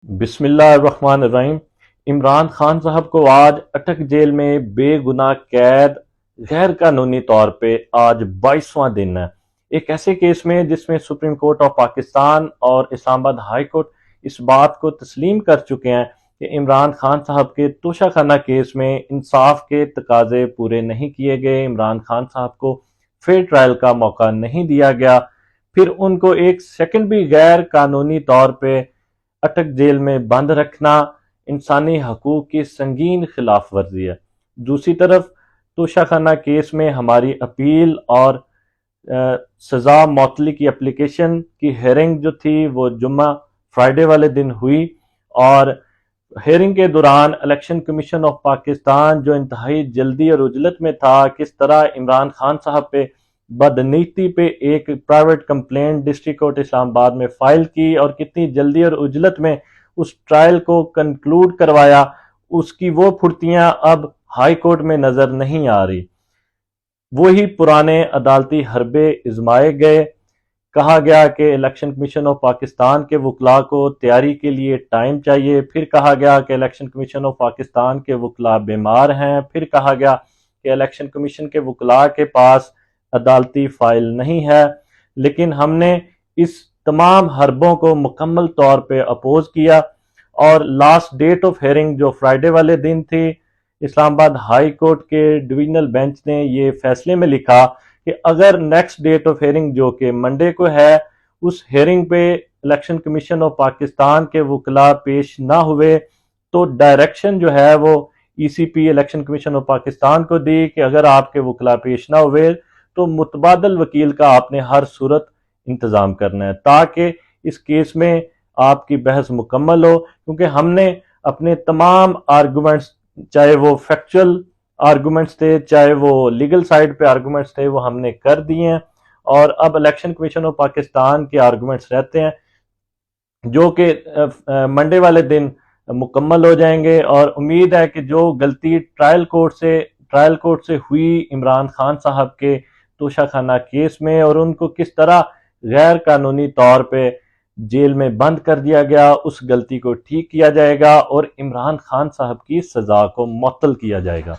بسم اللہ الرحمن الرحیم۔ عمران خان صاحب کو آج اٹک جیل میں بے گناہ قید غیر قانونی طور پہ آج 22واں دن ہے، ایک ایسے کیس میں جس میں سپریم کورٹ آف پاکستان اور اسلام آباد ہائی کورٹ اس بات کو تسلیم کر چکے ہیں کہ عمران خان صاحب کے توشہ خانہ کیس میں انصاف کے تقاضے پورے نہیں کیے گئے، عمران خان صاحب کو فیئر ٹرائل کا موقع نہیں دیا گیا، پھر ان کو ایک سیکنڈ بھی غیر قانونی طور پہ اٹک جیل میں بند رکھنا انسانی حقوق کی سنگین خلاف ورزی ہے۔ دوسری طرف توشہ خانہ کیس میں ہماری اپیل اور سزا معطلی کی اپلیکیشن کی ہیئرنگ جو تھی وہ جمعہ فرائیڈے والے دن ہوئی، اور ہیئرنگ کے دوران الیکشن کمیشن آف پاکستان جو انتہائی جلدی اور عجلت میں تھا، کس طرح عمران خان صاحب پہ بدنیتی پہ ایک پرائیویٹ کمپلینٹ ڈسٹرکٹ کورٹ اسلام آباد میں فائل کی اور کتنی جلدی اور عجلت میں اس ٹرائل کو کنکلوڈ کروایا، اس کی وہ پھرتیاں اب ہائی کورٹ میں نظر نہیں آ رہی۔ وہی پرانے عدالتی حربے ازمائے گئے، کہا گیا کہ الیکشن کمیشن آف پاکستان کے وکلاء کو تیاری کے لیے ٹائم چاہیے، پھر کہا گیا کہ الیکشن کمیشن آف پاکستان کے وکلاء بیمار ہیں، پھر کہا گیا کہ الیکشن کمیشن کے وکلاء کے پاس عدالتی فائل نہیں ہے۔ لیکن ہم نے اس تمام حربوں کو مکمل طور پہ اپوز کیا، اور لاسٹ ڈیٹ آف ہیئرنگ جو فرائیڈے والے دن تھی، اسلام آباد ہائی کورٹ کے ڈویژنل بینچ نے یہ فیصلے میں لکھا کہ اگر نیکسٹ ڈیٹ آف ہیئرنگ جو کہ منڈے کو ہے، اس ہیئرنگ پہ الیکشن کمیشن آف پاکستان کے وکلاء پیش نہ ہوئے تو ڈائریکشن جو ہے وہ ای سی پی الیکشن کمیشن آف پاکستان کو دی کہ اگر آپ کے وکلاء پیش نہ ہوئے تو متبادل وکیل کا آپ نے ہر صورت انتظام کرنا ہے، تاکہ اس کیس میں آپ کی بحث مکمل ہو، کیونکہ ہم نے اپنے تمام آرگومنٹس، چاہے وہ فیکچول آرگومنٹس تھے چاہے وہ لیگل سائیڈ پہ آرگومنٹس تھے، وہ ہم نے کر دیے ہیں، اور اب الیکشن کمیشن آف پاکستان کے آرگومنٹس رہتے ہیں جو کہ منڈے والے دن مکمل ہو جائیں گے، اور امید ہے کہ جو غلطی ٹرائل کورٹ سے ہوئی عمران خان صاحب کے توشہ خانہ کیس میں، اور ان کو کس طرح غیر قانونی طور پہ جیل میں بند کر دیا گیا، اس غلطی کو ٹھیک کیا جائے گا اور عمران خان صاحب کی سزا کو معطل کیا جائے گا۔